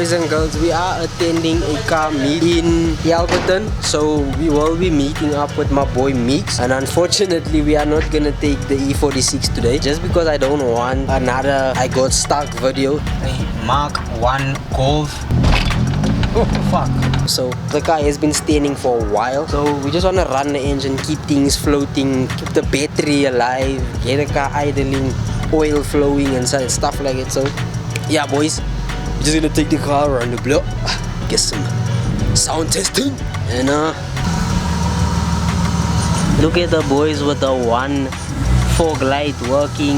boys and girls, we are attending a car meet in Alberton, so we will be meeting up with my boy Meeks, and unfortunately we are not gonna take the E46 today just because I don't want another I got stuck video. Mark 1 Golf. Oh fuck. So the car has been standing for a while, so we just want to run the engine, keep things floating, keep the battery alive, get the car idling, oil flowing and stuff like it. So yeah boys, we're just gonna take the car around the block, get some sound testing, and look at the boys with the one fog light working,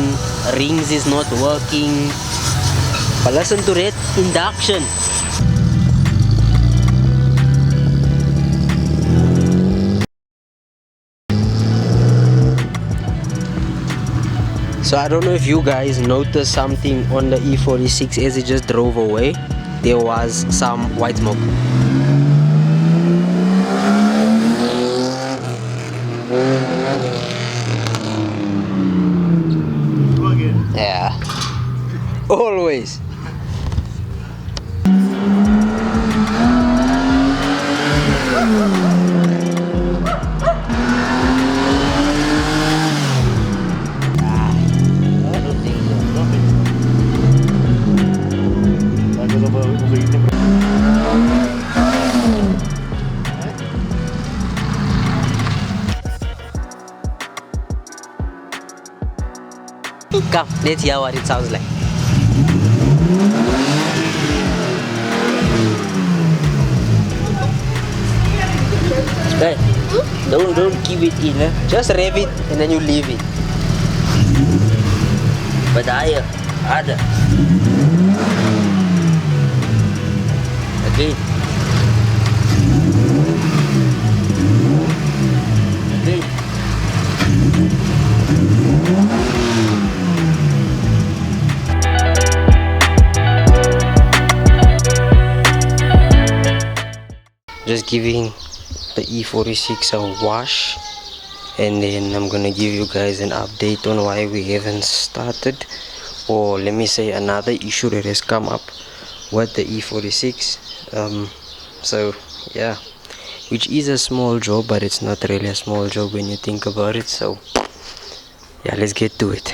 rings is not working, but listen to that induction. So I don't know if you guys noticed something on the E46 as it just drove away. There was some white smoke. Yeah. Always. Come, let's hear what it sounds like. Right. Don't keep it in, eh? Just rev it and then you leave it. But higher, harder. Again. Again. Just giving the E46 a wash, and then I'm gonna give you guys an update on why we haven't started, or let me say another issue that has come up with the E46. So yeah, which is a small job, but it's not really a small job when you think about it. So yeah, let's get to it.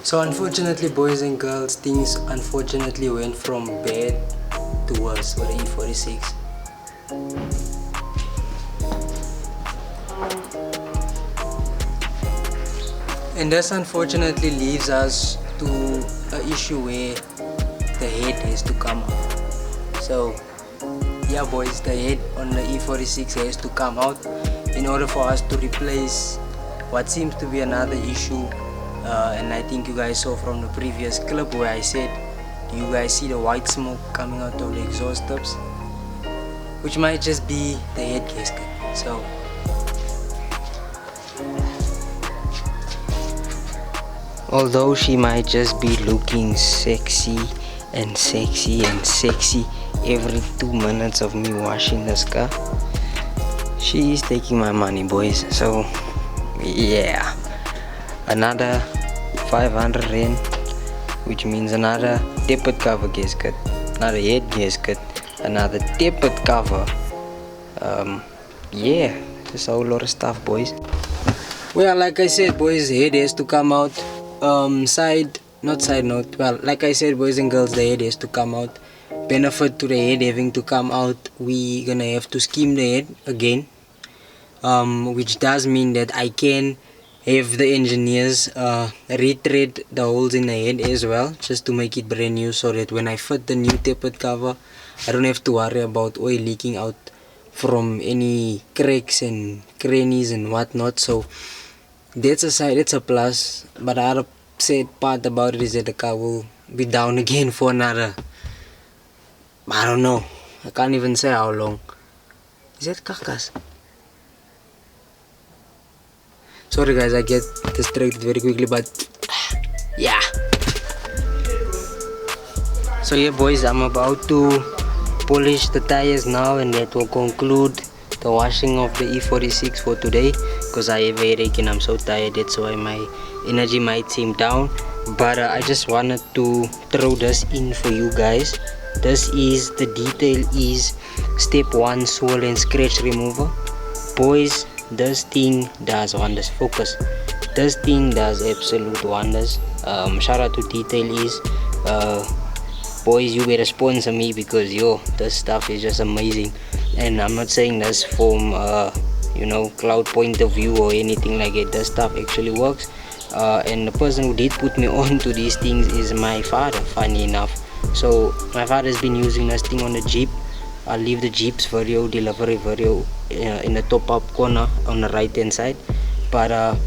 So unfortunately, boys and girls, things unfortunately went from bad to worse for the E46. And this unfortunately leaves us to an issue where the head has to come out. So yeah boys, the head on the E46 has to come out in order for us to replace what seems to be another issue. And I think you guys saw from the previous clip where I said, do you guys see the white smoke coming out of the exhaust tips? Which might just be the head gasket. So although she might just be looking sexy and sexy and sexy every 2 minutes of me washing this car, she is taking my money boys. So yeah, another 500 rand, which means another tappet cover gasket, another head gasket, another tappet cover. Yeah, there's a whole lot of stuff boys. Well, like I said boys, head has to come out. Side note, well, like I said boys and girls, the head has to come out. Benefit to the head having to come out, we gonna have to skim the head again, which does mean that I can have the engineers retread the holes in the head as well, just to make it brand new, so that when I fit the new tappet cover, I don't have to worry about oil leaking out from any cracks and crannies and whatnot. So that's a side, it's a plus. But the other sad part about it is that the car will be down again for another, I don't know, I can't even say how long. Is that kakas? Sorry guys, I get distracted very quickly, but yeah. So yeah boys, I'm about to polish the tires now, and that will conclude the washing of the E46 for today, because I have a headache and I'm so tired. That's why my energy might seem down. But I just wanted to throw this in for you guys. This is the detail is step 1 swirl and scratch remover. Boys, this thing does wonders. Focus. This thing does absolute wonders. Shout out to detail is. Boys, you better sponsor me, because yo, this stuff is just amazing. And I'm not saying this from you know, cloud point of view or anything like it. This stuff actually works. And the person who did put me on to these things is my father, funny enough. So my father's been using this thing on the Jeep. I'll leave the Jeep's video, delivery video in the top up corner on the right hand side. But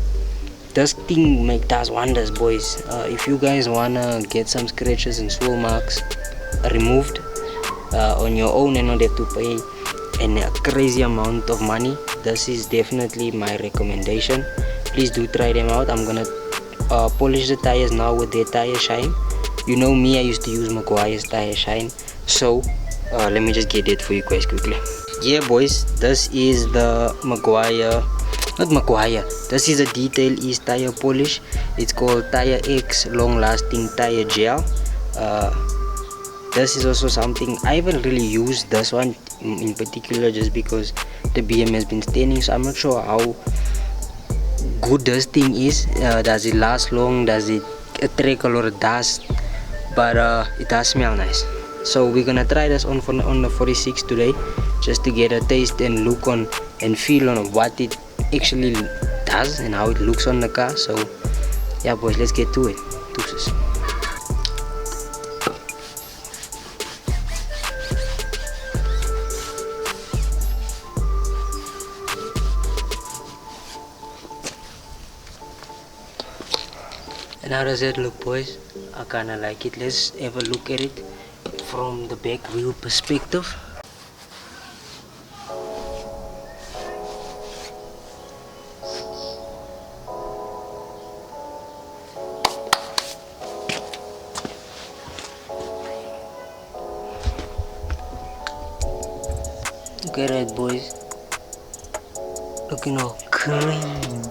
this thing does wonders boys. If you guys wanna get some scratches and swirl marks removed on your own and not have to pay a crazy amount of money, this is definitely my recommendation. Please do try them out. I'm gonna polish the tires now with their tire shine. You know me, I used to use Maguire's tire shine, so let me just get it for you guys quickly. Yeah boys, this is the this is a Detail East tire polish. It's called Tire X Long Lasting Tire Gel. This is also something I haven't really used this one in particular, just because the BM has been staining, so I'm not sure how good this thing is. Does it last long? Does it attract a lot of dust? But it does smell nice. So we're gonna try this on the 46 today, just to get a taste and look on and feel on what it actually does and how it looks on the car. So yeah boys, let's get to it. Deuces. And how does it look boys? I kinda like it. Let's have a look at it from the back wheel perspective. Look at that boys, looking all clean.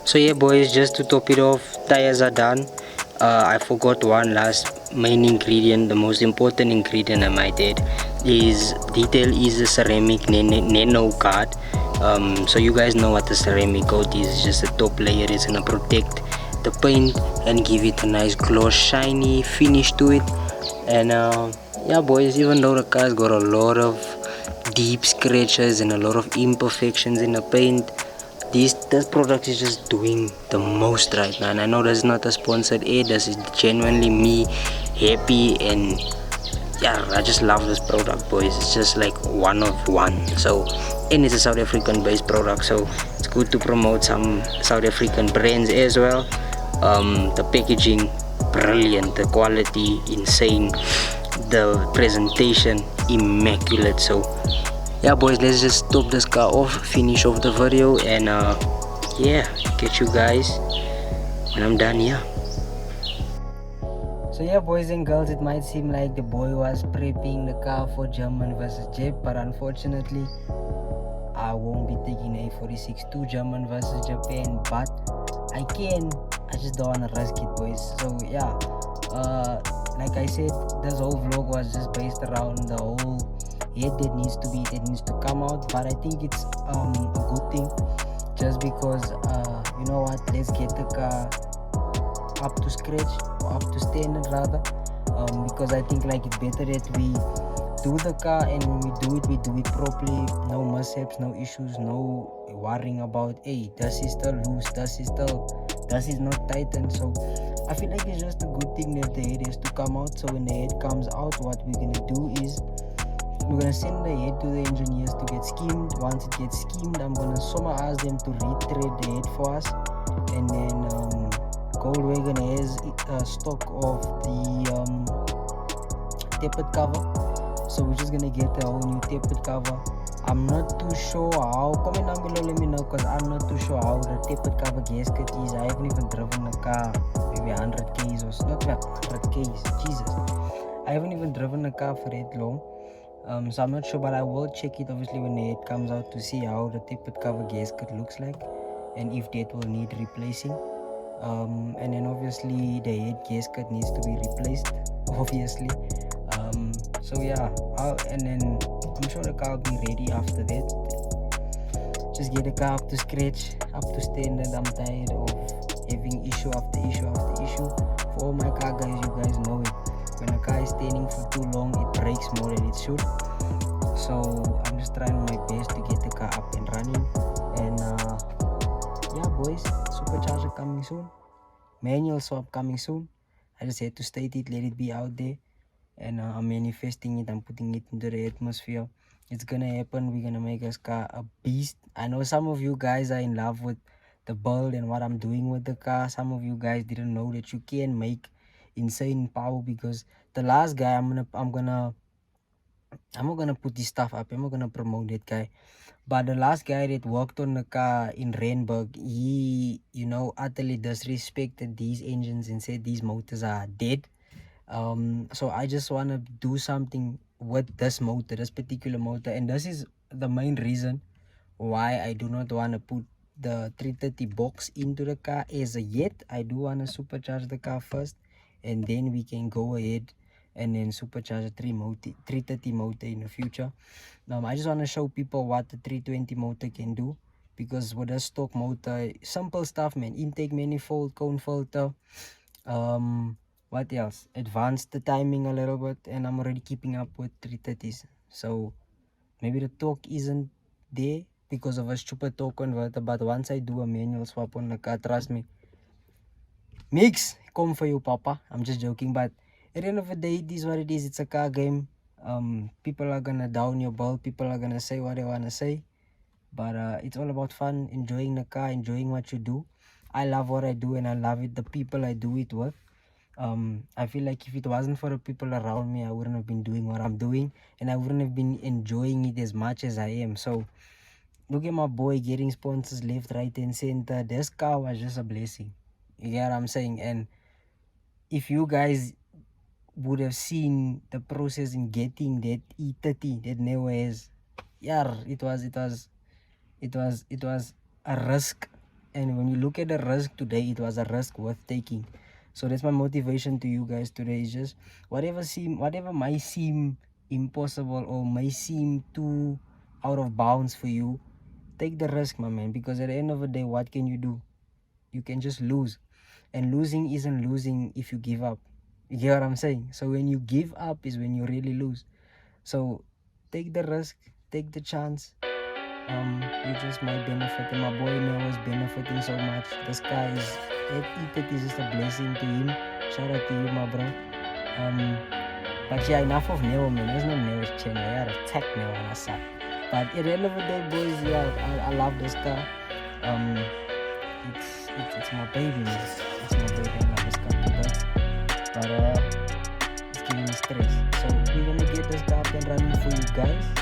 So yeah boys, just to top it off, tires are done. I forgot one last main ingredient, the most important ingredient I might add, is Detail is a ceramic nano guard. So you guys know what the ceramic coat is. It's just a top layer. It's gonna protect the paint and give it a nice gloss shiny finish to it. And yeah boys, even though the car's got a lot of deep scratches and a lot of imperfections in the paint, this product is just doing the most right now, and I know that's not a sponsored ad. This is genuinely me happy, and yeah, I just love this product, boys. It's just like one of one. So, and it's a South African based product, so it's good to promote some South African brands as well. The packaging brilliant, the quality insane, the presentation immaculate. So yeah, boys, let's just stop this car off, finish off the video, and yeah, catch you guys when I'm done here. So yeah, boys and girls, it might seem like the boy was prepping the car for German versus Jap, but unfortunately I won't be taking the E46 to German versus Japan, but I just don't wanna risk it, boys. So yeah, like I said, this whole vlog was just based around the whole head that needs to come out, but I think it's a good thing, just because you know what, let's get the car up to scratch, or up to standard rather, because I think like it's better that we do the car, and when we do it properly, no mishaps, no issues, no worrying about, hey, this is still loose, this is not tightened. So I feel like it's just a good thing that the head has to come out. So when the head comes out, what we're gonna do is we're gonna send the head to the engineers to get schemed. Once it gets schemed, I'm gonna ask them to retread the head for us, and then Goldwagon has stock of the tappet cover, so we're just gonna get a whole new tappet cover. I'm not too sure how. Comment down below, let me know, because I'm not too sure how the tappet cover gasket is. I haven't even driven a car maybe 100 k's or not 100 k's, Jesus, I haven't even driven a car for that long. So I'm not sure, but I will check it obviously when it comes out to see how the tappet cover gasket looks like, and if that will need replacing. And then obviously the head gasket needs to be replaced, obviously. So yeah, and then I'm sure the car will be ready after that. Just get the car up to scratch, up to standard. I'm tired of having issue after issue after issue. For all my car guys, you guys know it. When a car is standing for too long, it breaks more than it should. So I'm just trying my best to get the car up and running. And yeah, boys, supercharger coming soon, manual swap coming soon. I just had to state it, let it be out there, and I'm manifesting it, I'm putting it into the atmosphere. It's gonna happen. We're gonna make this car a beast. I know some of you guys are in love with the build and what I'm doing with the car. Some of you guys didn't know that you can make insane power, because the last guy I'm not gonna put this stuff up, I'm not gonna promote that guy, but the last guy that worked on the car in Randburg, he, you know, utterly disrespected these engines and said these motors are dead. So I just want to do something with this motor, this particular motor, and this is the main reason why I do not want to put the 330 box into the car as a yet. I do want to supercharge the car first, and then we can go ahead and then supercharge a 330 motor in the future. I just want to show people what the 320 motor can do, because with a stock motor, simple stuff, man. Intake manifold, cone filter, what else, advanced the timing a little bit, and I'm already keeping up with 330s. So maybe the torque isn't there because of a stupid torque converter, but once I do a manual swap on the car, trust me, mix come for you, papa. I'm just joking, but at the end of the day, it is what it is. It's a car game. People are gonna down your ball, people are gonna say what they want to say, but it's all about fun, enjoying the car, enjoying what you do. I love what I do, and I love it, the people I do it with. I feel like if it wasn't for the people around me, I wouldn't have been doing what I'm doing, and I wouldn't have been enjoying it as much as I am. So look at my boy getting sponsors left, right, and center. This car was just a blessing, you get what I'm saying? And if you guys would have seen the process in getting that E30 that Neo has, yeah, it was a risk. And when you look at the risk today, it was a risk worth taking. So that's my motivation to you guys today, is just whatever might seem impossible or may seem too out of bounds for you, take the risk, my man, because at the end of the day, what can you do? You can just lose, and losing isn't losing if you give up. You get what I'm saying? So when you give up is when you really lose. So take the risk, take the chance, You just might benefit, and my boy Neo is benefiting so much. This guy is, it is just a blessing to him. Shout out to you, my bro. But yeah, enough of Neo, man. There's no Neo's channel. I gotta attack Neo and I suck. But at the end of the day, boys, yeah, I love this car. It's my baby, man. It's my baby. I love this car too much. But it's giving me stress. So we're gonna get this car up and running for you guys.